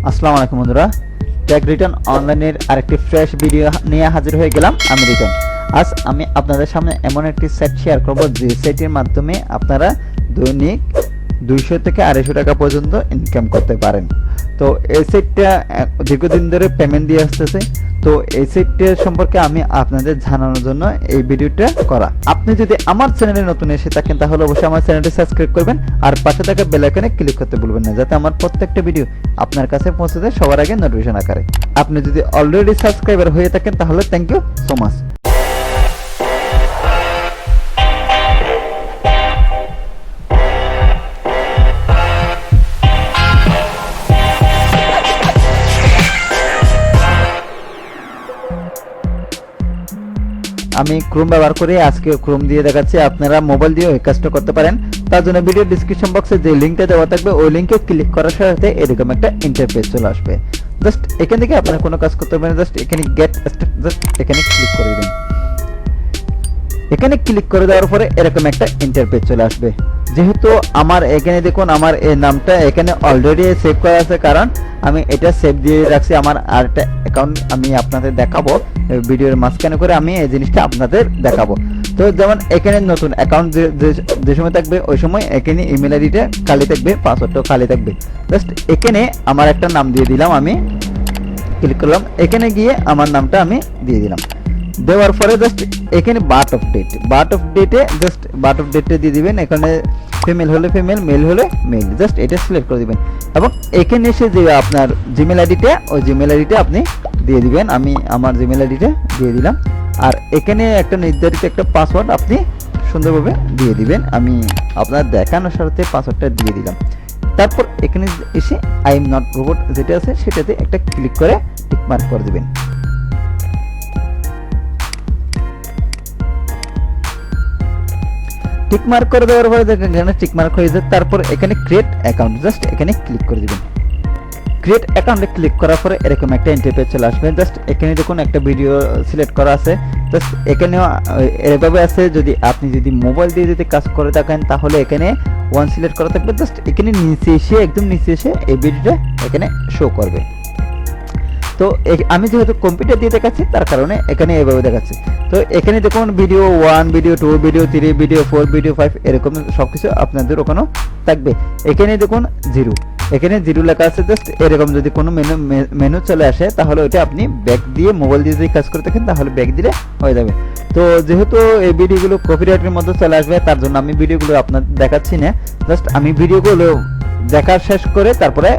আসসালামু আলাইকুম বন্ধুরা, ট্যাগ রিটন অনলাইনের আরেকটি ফ্রেশ ভিডিও নিয়ে হাজির হয়ে গেলাম। আমি রিটন। আজ আমি আপনাদের সামনে এমন একটি সাইট শেয়ার করব যে সাইটের মাধ্যমে আপনারা দৈনিক 200 থেকে 250 টাকা পর্যন্ত ইনকাম করতে পারেন। তো এই সাইটটা দীর্ঘদিন ধরে পেমেন্ট দিয়ে আসতেছে। তো এই সাইটটার সম্পর্কে আমি আপনাদের জানানোর জন্য এই ভিডিওটা করা। আপনি যদি আমার চ্যানেলে নতুন এসে থাকেন তাহলে অবশ্যই আমার চ্যানেলটি সাবস্ক্রাইব করবেন আর পাশে থাকা বেল আইকনে ক্লিক করতে ভুলবেন না, যাতে আমার প্রত্যেকটা ভিডিও আপনার কাছে পৌঁছে যায় সবার আগে নোটিফিকেশন আকারে। আপনি যদি অলরেডি সাবস্ক্রাইবার হয়ে থাকেন তাহলে থ্যাংক ইউ সো মাচ। আমি ক্রোম ব্যবহার করে আজকে ক্রোম দিয়ে দেখাচ্ছি, আপনারা মোবাইল দিয়ে এই কাজটা করতে পারেন। তার জন্য ভিডিও ডেসক্রিপশন বক্সে যে লিংকটা দেওয়া থাকবে ওই লিংকে ক্লিক করার সাথে এরকম একটা ইন্টারফেস চলে আসবে। জাস্ট এখান থেকে আপনারা কোনো কাজ করতে পারেন, জাস্ট এখানে গেট স্টার্ট, জাস্ট এখানে ক্লিক করে দিবেন। এখানে ক্লিক করে দেওয়ার পরে এরকম একটা ইন্টারফেস চলে আসবে। যেহেতু আমার এখানে দেখুন আমার এই নামটা এখানে অলরেডি সেভ করা আছে, কারণ আমি এটা সেভ দিয়ে রাখছি। আমার আরেকটা অ্যাকাউন্ট আমি আপনাদের দেখাবো ভিডিওর মাঝখানে করে, আমি এই জিনিসটা আপনাদের দেখাবো। তো যেমন এখানে নতুন অ্যাকাউন্ট যে সময় থাকবে ওই সময় এখানে ইমেল আইডিটা খালি থাকবে, পাসওয়ার্ডটাও খালি থাকবে। জাস্ট এখানে আমার একটা নাম দিয়ে দিলাম, আমি ক্লিক করলাম, এখানে গিয়ে আমার নামটা আমি দিয়ে দিলাম। দেওয়ার পরে জাস্ট এখানে বার্থ অফ ডেটে জাস্ট বার্থ অফ ডেটে দিয়ে দিবেন। এখানে ফিমেল হলে ফিমেল, মেল হলে মেল, জাস্ট এটা সিলেক্ট করে দিবেন। এবং এখানে এসে যে আপনার জিমেল আইডিটা ওই জিমেল আইডিটা আপনি দিয়ে দিবেন। আমি আমার জিমেল আইডিটা দিয়ে দিলাম। আর এখানে একটা নির্ধারিত একটা পাসওয়ার্ড আপনি সুন্দরভাবে দিয়ে দিবেন। আমি আপনার দেখানোর সাথে পাসওয়ার্ডটা দিয়ে দিলাম। তারপর এখানে এসে আই এম নট রোবট যেটা আছে সেটাতে একটা ক্লিক করে টিক মার্ক করে দিবেন। টিক মার্ক করে দেওয়ার পরে দেখেন এখানে টিক মার্ক হয়ে যায়। তারপর এখানে ক্রিয়েট অ্যাকাউন্ট, জাস্ট এখানে ক্লিক করে দিবেন। ক্রিয়েট অ্যাকাউন্টে ক্লিক করার পরে এরকম একটা ইন্টারফেস চলে আসবে। জাস্ট এখানে দেখুন একটা ভিডিও সিলেক্ট করা আছে, জাস্ট এখানেও এভাবে আছে। যদি আপনি মোবাইল দিয়ে যদি কাজ করে থাকেন তাহলে এখানে ওয়ান সিলেক্ট করা থাকবে। জাস্ট এখানে নিচে এসে একদম নিচে এসে এই ভিডিওটা এখানে শো করবে। তো আমি যেহেতু কম্পিউটার দিয়ে দেখাচ্ছি তার কারণে এখানে এভাবে দেখাচ্ছি। তো এখানে দেখুন video 1, video 2, video 3, video 4, video 5 এরকম সবকিছু আপনাদের ওখানেও থাকবে। এখানে দেখুন জিরো, এখানে জিরো লেখা আছে। জাস্ট এরকম যদি কোনো মেনু চলে আসে তাহলে ওইটা আপনি ব্যাক দিয়ে মোবাইল দিয়ে যদি কাজ করে থাকেন তাহলে ব্যাক দিলে হয়ে যাবে। তো যেহেতু এই ভিডিওগুলো কপিরাইটের মধ্যে চলে আসবে তার জন্য আমি ভিডিওগুলো আপনাদের দেখাচ্ছি না। জাস্ট আমি ভিডিওগুলো দেখা শেষ করে তারপরে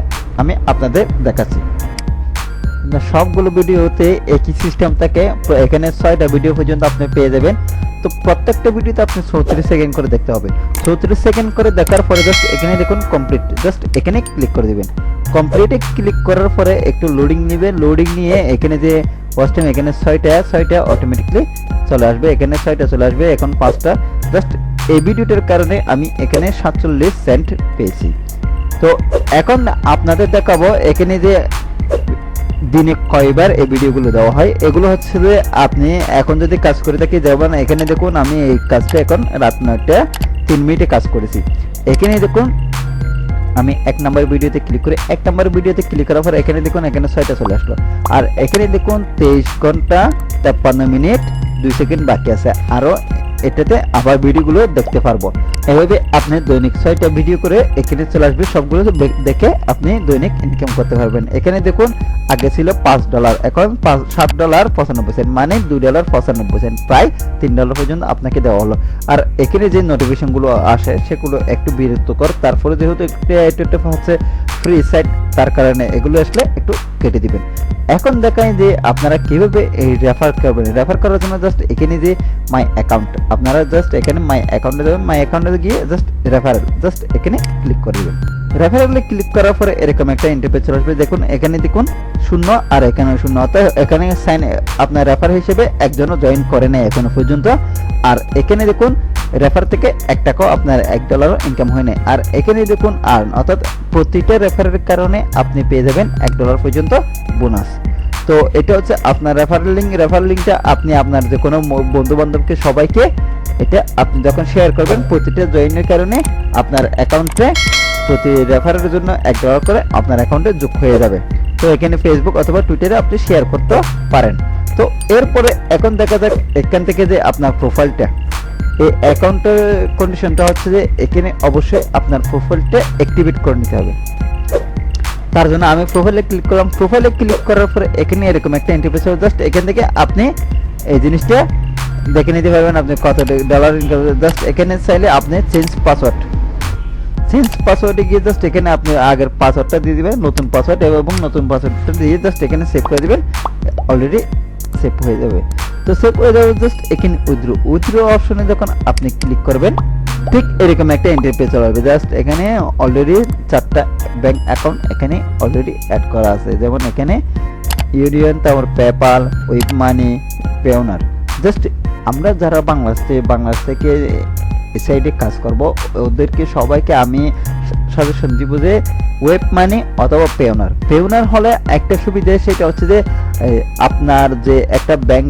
আমি আপনাদের দেখাচ্ছি। সবগুলো ভিডিওতে একই সিস্টেম থাকে। এখানে 6টা ভিডিও পর্যন্ত আপনি পেয়ে যাবেন। তো প্রত্যেকটা ভিডিওতে আপনি 34 সেকেন্ড করে দেখতে হবে। 34 সেকেন্ড করে দেখার পরে জাস্ট এখানে দেখুন কমপ্লিট, জাস্ট এখানে ক্লিক করে দিবেন। কমপ্লিটে ক্লিক করার পরে একটু লোডিং নেবে। লোডিং নিয়ে এখানে যে ওয়াচ টাইম এখানে 6টা অটোমেটিকলি চলে আসবে। এখানে 6টা চলে আসবে, এখন 5টা। জাস্ট এই ভিডিওটার কারণে আমি এখানে 47 সেন্ট পেয়েছি। তো এখন আপনাদের দেখাবো এখানে যে দিনে কয়বার এই ভিডিওগুলো দেওয়া হয়। এগুলো হচ্ছে যে আপনি এখন যদি কাজ করে থাকি, যেমন এখানে দেখুন আমি এই কাজটা এখন রাত 9টা 3 মিনিটে কাজ করেছি। এখানে দেখুন আমি 1 নম্বর ভিডিওতে ক্লিক করে 1 নম্বর ভিডিওতে ক্লিক করার পর এখানে দেখুন এখানে 6টা চলে আসলো। আর এখানে দেখুন 23 ঘন্টা 53 মিনিট 2 সেকেন্ড বাকি আছে। আরো এটাতে আবার ভিডিওগুলো দেখতে পারবো। এভাবে আপনি দৈনিক 6টা ভিডিও করে এখানে চলে আসবে। সবগুলো দেখে আপনি দৈনিক ইনকাম করতে পারবেন। এখানে দেখুন আগে ছিল $5, এখন $7.95, মানে $2.95, প্রায় $3 পর্যন্ত আপনাকে দেওয়া হলো। আর এখানে যে নোটিফিকেশনগুলো আসে সেগুলো একটু বিরক্তকর। তারপরে যেহেতু এটা হচ্ছে ফ্রি সাইট তার কারণে এগুলো আসলে একটু কেটে দিবেন। এখন দেখায় যে আপনারা কিভাবে এই রেফার করবেন। রেফার করার জন্য জাস্ট এখানে যে মাই অ্যাকাউন্ট, আপনারা জাস্ট এখানে মাই অ্যাকাউন্টে যাবেন। মাই অ্যাকাউন্টে গিয়ে জাস্ট রেফারেল, জাস্ট এখানে ক্লিক করে দিবেন। রেফারেলে ক্লিক করার পরে এরকম একটা ইন্টারফেস চলে আসবে। দেখুন এখানে দেখুন 0 আর এখানে 0, অর্থাৎ এখানে সাইন আপনার রেফার হিসেবে একজনও জয়েন করে নাই এখনো পর্যন্ত। আর এখানে দেখুন রেফার থেকে 1 টাকাও আপনার $1 ইনকাম হয় না। আর এখানে দেখুন আর্ন, অর্থাৎ প্রতিটা রেফারের কারণে আপনি পেয়ে যাবেন $1 পর্যন্ত বোনাস। তো এটা হচ্ছে আপনার রেফারেল লিঙ্কটা আপনি আপনার যে কোনো বন্ধু বান্ধবকে সবাইকে এটা আপনি যখন শেয়ার করবেন প্রতিটা জয়েনের কারণে আপনার অ্যাকাউন্টে প্রতি রেফারের জন্য $1 করে আপনার অ্যাকাউন্টে যোগ হয়ে যাবে। তো এখানে ফেসবুক অথবা টুইটারে আপনি শেয়ার করতে পারেন। তো এরপরে এখন দেখা যাক এখান থেকে যে আপনার প্রোফাইলটা, এই অ্যাকাউন্টের কন্ডিশনটা হচ্ছে যে এখানে অবশ্যই আপনার প্রোফাইলটা অ্যাক্টিভেট করে নিতে হবে। তার জন্য আমি প্রোফাইলে ক্লিক করলাম। প্রোফাইলে ক্লিক করার পরে এখানে এরকম একটা ইন্টারফেস হবে। জাস্ট এখান থেকে আপনি এই জিনিসটা দেখে নিতে পারবেন আপনি কত ডলার ইনকাম। জাস্ট এখানে চাইলে আপনি চেঞ্জ পাসওয়ার্ডে গিয়ে জাস্ট এখানে আপনি আগের পাসওয়ার্ডটা দিয়ে দিবেন, নতুন পাসওয়ার্ড এবং নতুন পাসওয়ার্ডটা দিয়ে জাস্ট এখানে সেভ করে দিবেন। অলরেডি সেভ হয়ে যাবে। তো সেভ হয়ে যাবে। জাস্ট এখানে উইথড্র অপশনে যখন আপনি ক্লিক করবেন ঠিক এরকম একটা ইন্টারফেস চলে আসবে। জাস্ট এখানে অলরেডি 4টা ব্যাংক অ্যাকাউন্ট এখানে অলরেডি অ্যাড করা আছে, যেমন এখানে ইউনিয়ন, তারপর পেপাল, উইপ মানি, পেওনার। জাস্ট আমরা যারা বাংলাদেশ থেকে এই সাইডে কাজ করব ওদেরকে সবাইকে আমি সাজেশন দিব যে ওয়েব মানি অথবা পেওনার হলে একটা সুবিধা, সেটা হচ্ছে যে আপনার যে একটা ব্যাংক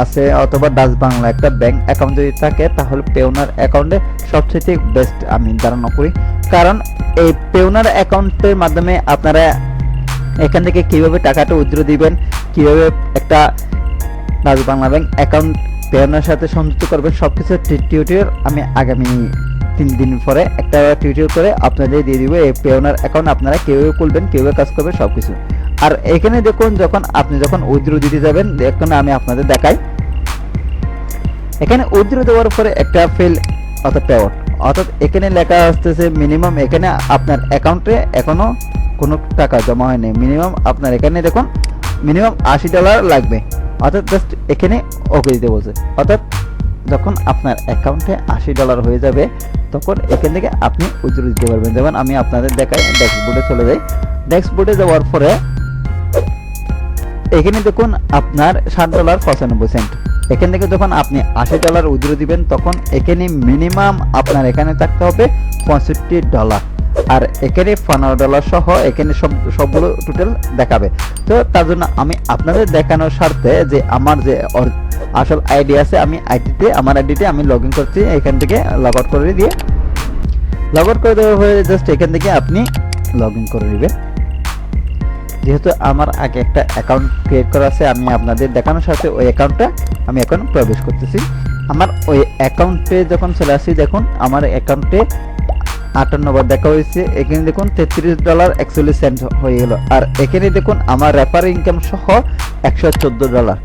আছে অথবা ডাচ বাংলা একটা ব্যাংক অ্যাকাউন্ট যদি থাকে তাহলে পেওনার অ্যাকাউন্টে সবচেয়ে বেস্ট আমি ধারণা করি। কারণ এই পেওনার অ্যাকাউন্টের মাধ্যমে আপনারা এখান থেকে কিভাবে টাকাটা উইথড্র দিবেন, কিভাবে একটা Dutch Bangla bank account Payoneer সাথে সংযুক্ত করবেন, সবকিছু টিউটোরিয়াল আমি আগামী 3 দিন পরে একটা টিউটোরিয়াল করে আপনাদের দিয়ে দিব। এই পেওনার অ্যাকাউন্ট আপনারা কিভাবে খুলবেন, কিভাবে কাজ করবেন সবকিছু। আর এখানে দেখুন আপনি যখন উইথড্র দিতে যাবেন, দেখুন আমি আপনাদের দেখাই। এখানে উইথড্র দেওয়ার পরে একটা ফেল অর্থাৎ পেআউট, অর্থাৎ এখানে লেখা আসতেছে মিনিমাম এখানে আপনার অ্যাকাউন্টে এখনো কোনো টাকা জমা হয়নি। মিনিমাম আপনার এখানে দেখুন মিনিমাম $80 লাগবে, অর্থাৎ জাস্ট এখানে ওকে দিতে বলছে। অর্থাৎ যখন আপনার অ্যাকাউন্টে $80 হয়ে যাবে তখন এখান থেকে আপনি উইথড্র দিতে পারবেন। যেমন আমি আপনাদের দেখাই, ড্যাশবোর্ডে চলে যাই। ড্যাশবোর্ডে যাওয়ার পরে এখানে দেখুন আপনার $7.95। এখান থেকে যখন আপনি $80 উইথড্র দিবেন তখন এখানে মিনিমাম আপনার এখানে থাকতে হবে $65, আর এখানে $15 সহ এখানে সবগুলো টোটাল দেখাবে। তো তার জন্য আমি আপনাদের দেখানোর স্বার্থে যে আমার যে আসল আইডি আছে, আমি আমার আইডিতে আমি লগ ইন করছি। এখান থেকে লগ আউট করে দেওয়া হয়ে জাস্ট এখান থেকে আপনি লগ ইন করে নেবেন। যেহেতু আমার আগে একটা অ্যাকাউন্ট ক্রিয়েট করা আছে, আমি আপনাদের দেখানোর সাথে ওই অ্যাকাউন্টটা আমি এখন প্রবেশ করতেছি। আমার ওই অ্যাকাউন্টে যখন চলে আসি, দেখুন আমার অ্যাকাউন্টে 58 বার দেখা হয়েছে। এখানে দেখুন $33.41 হয়ে গেল। আর এখানে দেখুন আমার রেফার ইনকাম সহ $114।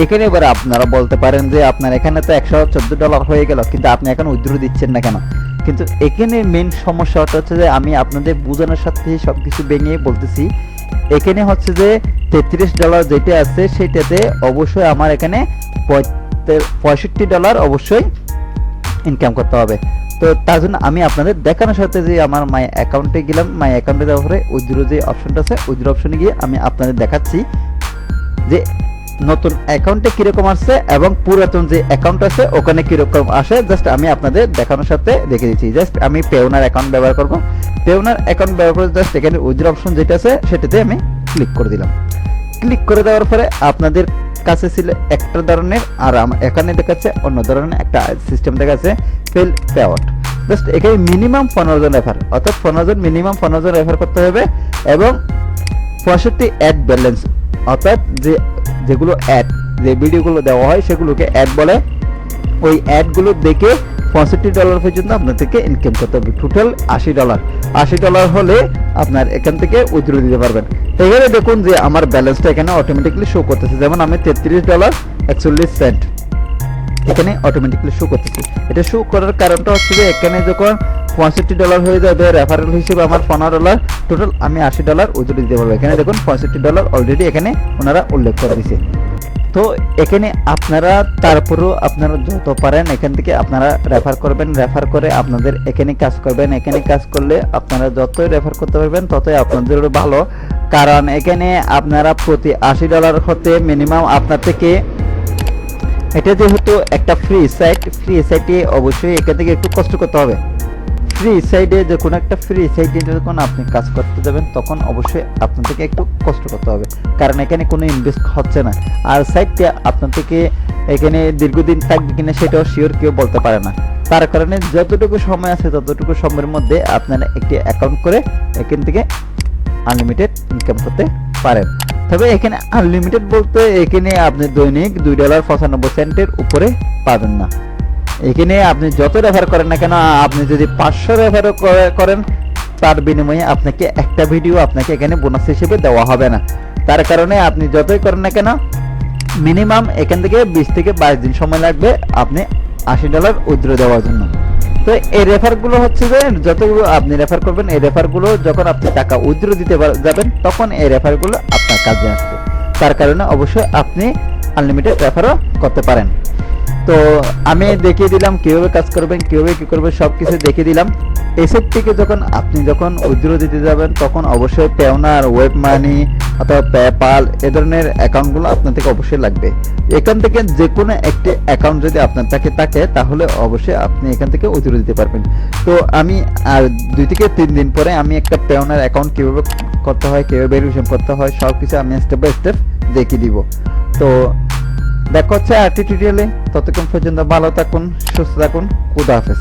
এখানে এবার আপনারা বলতে পারেন যে আপনার এখানে তো $114 হয়ে গেল, কিন্তু আপনি এখন উইথড্র দিচ্ছেন না কেন? কিন্তু এখানে মেন সমস্যাটা হচ্ছে যে আমি আপনাদের বোঝানোর সাথে সবকিছু ভেঙে বলতেছি। এখানে হচ্ছে যে $33 যেটা আছে সেটাতে অবশ্যই আমার এখানে $65 অবশ্যই ইনকাম করতে হবে। তো তার জন্য আমি আপনাদের দেখানোর সাথে যে আমার মাই অ্যাকাউন্টে গেলাম, মাই অ্যাকাউন্টে যাওয়ার পরে উইথড্র যে অপশনটা আছে, উইথড্র অপশনে গিয়ে আমি আপনাদের দেখাচ্ছি যে নতুন অ্যাকাউন্টে কিরকম আসছে এবং পুরাতন যে অ্যাকাউন্ট আছে ওখানে কিরকম আসে। জাস্ট আমি আপনাদের দেখানোর সাথে দেখে দিচ্ছি। জাস্ট আমি পেওনার অ্যাকাউন্ট ব্যবহার করব। পেওনার অ্যাকাউন্ট ব্যবহার করে জাস্ট এখানে উইথড্র অপশন যেটা আছে সেটাতে আমি ক্লিক করে দিলাম। ক্লিক করে দেওয়ার পরে আপনাদের কাছে ছিল একটা ধরনের, আর এখানে দেখাচ্ছে অন্য ধরনের একটা সিস্টেম দেখাচ্ছে ফেল পেআউট। জাস্ট এখানে মিনিমাম 15 জন রেফার, অর্থাৎ 15 জন মিনিমাম 15 জন রেফার করতে হবে এবং 65 অ্যাড ব্যালেন্স, অর্থাৎ যেগুলো অ্যাড যে ভিডিওগুলো দেওয়া হয় সেগুলোকে অ্যাড বলে। ওই অ্যাডগুলো দেখে $65 পর্যন্ত আপনার থেকে ইনকাম করতে হবে। টোটাল $80 হলে আপনার এখান থেকে উইথড্র দিতে পারবেন। এখানে দেখুন যে আমার ব্যালেন্সটা এখানে অটোমেটিকলি শো করতেছে। যেমন আমি $33.41 এখানে অটোমেটিকলি শো করতেছে। এটা শো করার কারণটা হচ্ছে যে এখানে যখন $65 হয়ে যাবে রেফারেল হিসেবে আমার $15, টোটাল আমি $80 উইথড্র দিতে পারবো। এখানে দেখুন $65 অলরেডি এখানে ওনারা উল্লেখ করে দিয়েছে। তো এখানে আপনারা তারপরেও আপনারা যত পারেন এখান থেকে আপনারা রেফার করবেন, রেফার করে আপনাদের এখানে কাজ করবেন। এখানে কাজ করলে আপনারা যতই রেফার করতে পারবেন ততই আপনাদের ভালো। কারণ এখানে আপনারা প্রতি $80 হতে মিনিমাম আপনার থেকে, এটা যেহেতু একটা ফ্রি সাইটে অবশ্যই এখান থেকে একটু কষ্ট করতে হবে। ফ্রি সাইডে যে কোনো একটা ফ্রি সাইডে যখন আপনি কাজ করতে যাবেন তখন অবশ্যই আপনার থেকে একটু কষ্ট করতে হবে, কারণ এখানে কোনো ইনভেস্ট হচ্ছে না। আর সাইটটা আপনার থেকে এখানে দীর্ঘদিন থাকবে কিনা সেটাও শিওর কেউ বলতে পারে না। তার কারণে যতটুকু সময় আছে ততটুকু সময়ের মধ্যে আপনারা একটি অ্যাকাউন্ট করে এখান থেকে আনলিমিটেড ইনকাম করতে পারেন। তবে এখানে আনলিমিটেড বলতে এখানে আপনি দৈনিক $2.95 উপরে পাবেন না। এখানে আপনি যত রেফার করেন না কেন, আপনি যদি 500 রেফার করেন, তার বিনিময়ে আপনাকে একটা ভিডিও আপনাকে এখানে বোনাস হিসেবে দেওয়া হবে না। তার কারণে আপনি যতই করেন না কেন, মিনিমাম এখান থেকে 20 থেকে 22 দিন সময় লাগবে আপনি $80 উইথড্র দেওয়ার জন্য। তো এই রেফারগুলো হচ্ছে যে যতগুলো আপনি রেফার করবেন, এই রেফারগুলো যখন আপনি টাকা উইথড্র দিতে যাবেন তখন এই রেফারগুলো আপনার কাজে আসবে। তার কারণে অবশ্যই আপনি আনলিমিটেড রেফারও করতে পারেন। তো আমি দেখিয়ে দিলাম কিভাবে কাজ করবেন, কিভাবে কি করবেন, সবকিছু দেখিয়ে দিলাম। এসব থেকে যখন উইথড্র দিতে যাবেন তখন অবশ্যই পেওনার, ওয়েব মানি অথবা পেপাল এ ধরনের অ্যাকাউন্টগুলো আপনার থেকে অবশ্যই লাগবে। এখান থেকে যে কোনো একটি অ্যাকাউন্ট যদি আপনার থাকে তাহলে অবশ্যই আপনি এখান থেকে উইথড্র দিতে পারবেন। তো আমি আর 2 থেকে 3 দিন পরে আমি একটা পেওনার অ্যাকাউন্ট কিভাবে করতে হয়, কিভাবে ভেরিফিকেশন করতে হয়, সব কিছু আমি স্টেপ বাই স্টেপ দেখিয়ে দিব। তো দেখা হচ্ছে আরেকটি টিউটোরিয়ালে। ততক্ষণ পর্যন্ত ভালো থাকুন, সুস্থ থাকুন, খুদা হাফেজ।